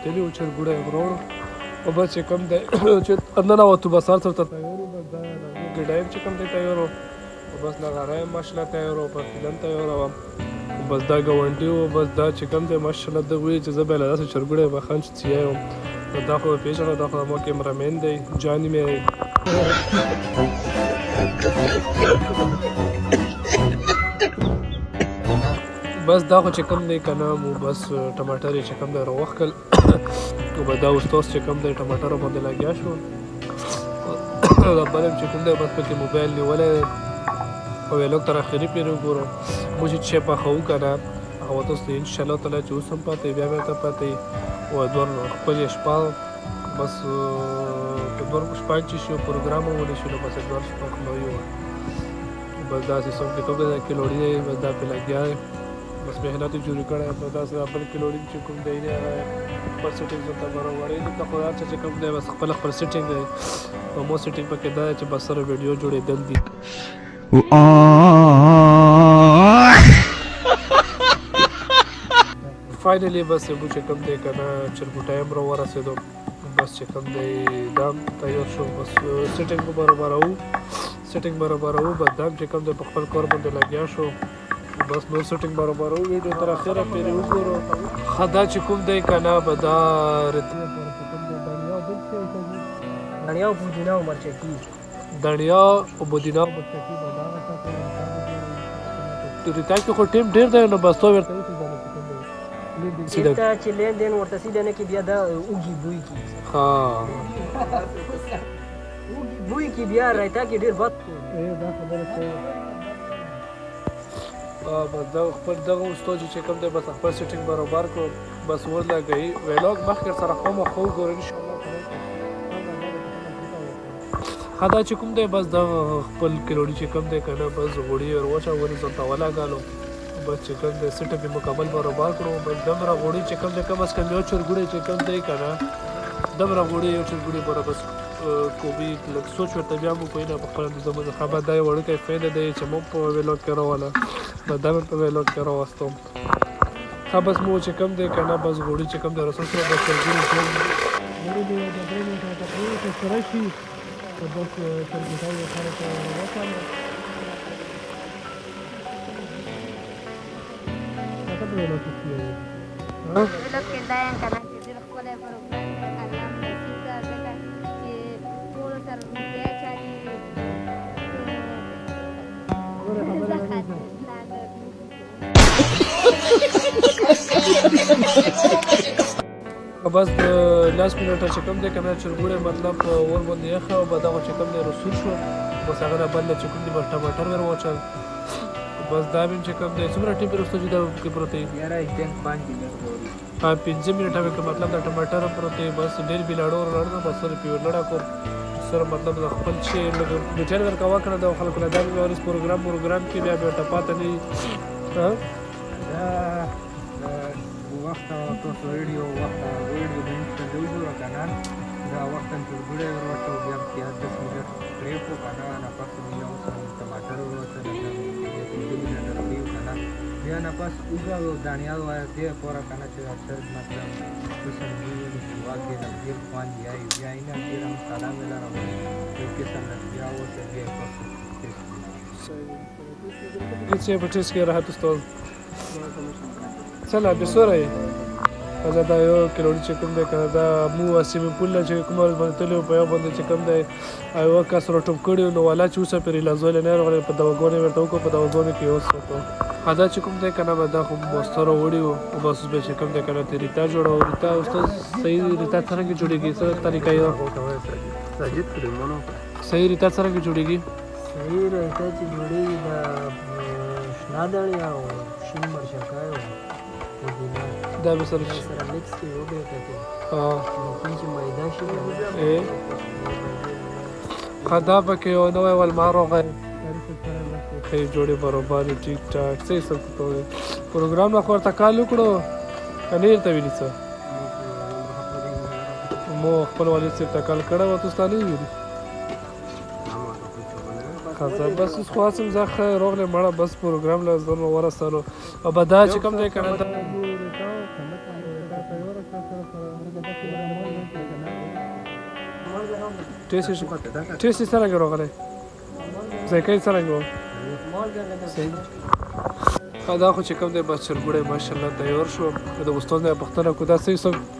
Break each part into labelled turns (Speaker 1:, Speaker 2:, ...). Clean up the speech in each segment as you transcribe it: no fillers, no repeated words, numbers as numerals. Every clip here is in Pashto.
Speaker 1: تلي و چرګوړی وروړو او بس چې کوم دی چې ننوتو بس هر څه ورته تیار وو بس دا ګډایم چې کوم دی تیار وو او بس نغاره یې ماشاءالله تیار وو پرتیلن تیار وه بس دا ګاونډي وو بس دا چې کوم دی ماشاءالله ده وایي چې زه به یې له داسې چرګوړی بخښم چې څیای وم نو دا خو پېژنه دا خو زما کیمرامین دی جاني مې بس دا خو چې کوم دی که نه مو بس ټماټر یې چې کوم دی راوښکل نو به دا اوس تاسو چې کوم دی ټماټرو باندې لګیا شو دا بل هم چې کوم دی بس پکې موبایل نیولی دی او ویلوګ تر اخري پورې وګورو موږ چې شی پخوو که نه هغه به تاسو ته انشاءالله تعالی چې اوس هم پاتې بیا بېرته پاتې او دوه خپلې شپه بس په دوه شپه چې شو پروګرام وولی شو نو بس دوه شپه خلوي وه بس داسې څوک کې توګه دا کیلوړي دی بس دا پرې لګیا دی بس محنت یې جوړې کړی په داسې بل کیلوړي چې کوم دی دی هغه خپل سیټینګ ورته برابروي دلته خو هر څه چې کوم دی بس خپل سیټینګ دی او مو سیټینګ پکې دا دی چې بس سره ویډیو جوړېدل دي فاینلی بس یو چې کوم دی که نه چرګوټی هم راورسېدو بس چې کوم دی دا هم تیار شو بس سیټینګ برابروو بس دا هم چې کوم دی په خپل کار باندې لګیا شو بس نور سیټینګ برابروو ویډیو تر اخره پورې وګورو ښه دا چې کوم دی که نه به دا دنیا او پودینه او مرچکي دنیا او پودینه او مرچکي به دا ریتا کې خو ټیم ډېر دی نو بس تو ورته
Speaker 2: دلته چې لین دین ورته سیده نه کې بیا دا اوږي بوی کې
Speaker 1: ها
Speaker 2: اوږي بوی کې بیا رایتا کې ډېر بد
Speaker 1: دا خبره کوي بس دا خپل دغه استاد چې کوم دی بس خپل سیټینګ برابر کړو بس ولګوي ویلاګ مخکې سره خامخا وګورئ انشاءالله ښه دا چې کوم دی بس دا خپل کیلوړي چې کوم دی که نه بس غوړي ور واچولې ځان ته ولګالو بس چې کوم دی سیټ یې مکمل برابر کړو بس دومره غوړي چې کوم دی کم از کم یو چرګوړی چې کوم دی که نه دومره غوړي یو چرګوړي برابر بس کوبي لږ سوچ ورته بیا مو کوي نه په خپله زموږ خبر دا یو وړوکی فایده دی چې موږ په ویلاګ کې راوله بس دا مې په ویلاګ کې راوستم ښه بس مو چې کوم دی که نه بس غوړي چې کوم دی رسول سره بس چرګوړي غوړي د 3 منټه تقریبا سره شي بس چرګوټی یې سره ته وچاله څه په ویلاګ کې کېږي
Speaker 3: ویلاګ کې دا یم که نه چې ډېر ښکلی پروګرام الله مو نصیب کړه ځکه چې ټولو سره روغتیا چارې
Speaker 1: بس د لاس منټه چې کوم دی که نه چرګوړی مطلب اور باندې یخه او به دغه چې کوم دی رسول شو بس هغه نه بل نه چې کوم دی بس ټماټر ور واچل بس دا بیم چې کوم دی څومره ټیم وروسته چې دا کې پروت دی 5 منټه کې مطلب د ټماټر پروت دی بس ډېر بلاړو لړنه بس سره پیور لړا کو سره مطلب د خپل شی ډیټیل ورکوا کړه د خلکو نه دا ورس پروګرام کې بیا به ټپاته نه
Speaker 4: وقت تاسو ویډیو د انسټا ویډیو کنه دا وخت چرګوړی ورته بیا 10 منټ پرې کو کنه نه پس یو ټماټر ورته بیا نه پس وګورو دانیال وایي دې پورا کنه چې اکثر مطلب څه سمجي واګې د ډیر خوان دی بیا نه ډیر هم سلام ویلاره وایي چې څنګه بیا اوسه بیا
Speaker 1: هیڅ په ټیس کې راحت استاد چلا بسوره دا دا یو کیلوړي چې کوم دی که دا مو سیمې پول نه چې کوم باندې تللی په یو باندې چې کوم دی یوه کس راټوپ کړي نو والا چې اوسه پرې لازولی نه راغلی په دواګانې ورته وکړو په دواګانو کې یې وساتو دا چې کوم دی که نه به دا خو مستره وړي وو بس اوس به چې کوم دی که نه ترې ریتا جوړوو ریتا استاد صحیح ریتا څرنګه جوړېږي څه طریقه یې صحیح ریتا څرنګه جوړېږي
Speaker 2: صحیح ریتا چې جوړېږي د شنه دانې او شین مرچکای او پودینه
Speaker 1: دا به سره
Speaker 2: مکس کې وبېته کې چې میده شي
Speaker 1: ښه دا پکې یو نوی ولمار راغی ښې جوړې برابرې ټیک ټاک څه یې سر کوې پروګرام نه خو ورته کال وکړو که نه یې ورته ویلي څه مو خپل والد صاحب ته کال کړی وه تاسو ته نه یې ویلي خاصه بس اوس خاصم زه ښه روغلی مړه بس پروګرام له ځان ورسولو او به دا چې کوم دی که نه دا ټیسټ یې څرنګه راغلی ذایقه یې څرنګه و دا خو چې کوم دی بس چرګوړی ماشاءالله تیار شو د استاد نه پوښتنه کو دا څه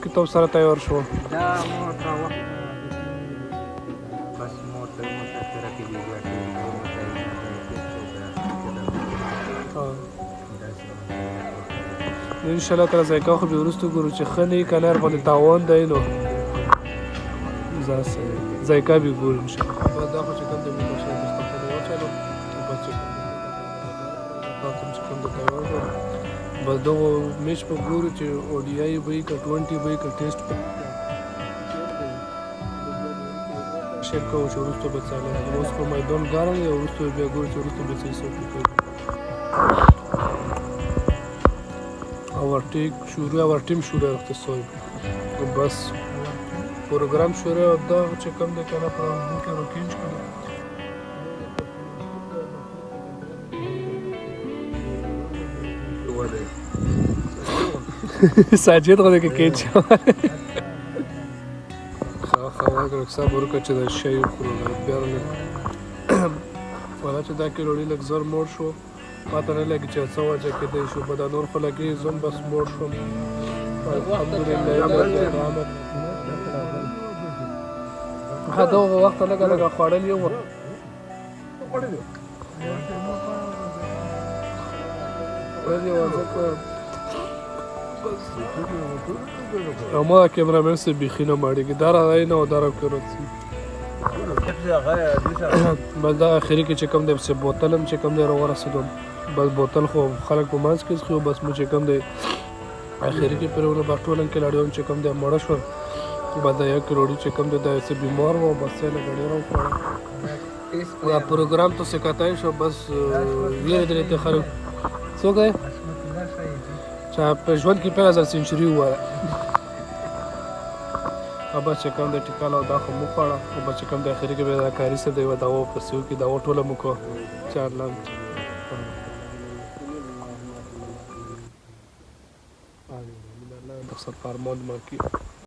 Speaker 1: کتاب سره تیار شو
Speaker 4: دا مور ته وخت بس مور ته مشاکره کې دی
Speaker 1: ان شاء الله تعالی ذایقه خو به وروسته ګورو چې ښه نه وي که نه ورباندې تاوان دی نو ذایقه به ګورو ان شاء الله بس دا خو چې کوم دی موږ ماشاءالله دسترخوان واچولو بس چې کوم دی تیار شو بس دغه میچ په ګورو چې اوډیای به وي که 20 به وي که ټیسټ به شیر کوو چې وروسته به څه حالت اوس په میدان ګرم دی او وروسته بیا ګورو چې وروسته به څه حساب کوي our team شروع وخت صاحب بس پروګرام شروع دا چې کوم دی کنه په موږ روکینج کړو ساجد غوډه کې کېچ خوا رکسا ورکه چې دا شی خورو بیا ولا چې دا کې وروړي لږ زر موړ شو پاته نه لګي چې څه وجه کېدی شو به دا نور خو لګي زم بس موړ شوم الحمدلله دغه وخت لږه لږه خوړل یو اما کیمرامن سے بیخی نه ماړېږي دا راځي نه او دا راکړو بس دا اخري کې چې کوم دی پسې بوتل هم چې کوم دی راورسېدم بس بوتل خو خلک په منځ کې څښي بس مو چې کوم دی اخري کې پرونه به ټول کې لاړم چې کوم دی مړه شو بس دا یو کروڑی چې کوم دی دا څه بیمار و بس یې لږ ډېر وخوړه دا پروګرام تو سکتای شو بس یې درې ته خلک څوک دی چې په ژوند کې 5000 سنچري ووایه بس چې کوم دی ټیکاله دا خو مو خوړه او بس چې کوم دی اخري کې به دا کاري څه دی دوا پسې وکړي دوا ټوله مو کړه چې الله فرمان ما کی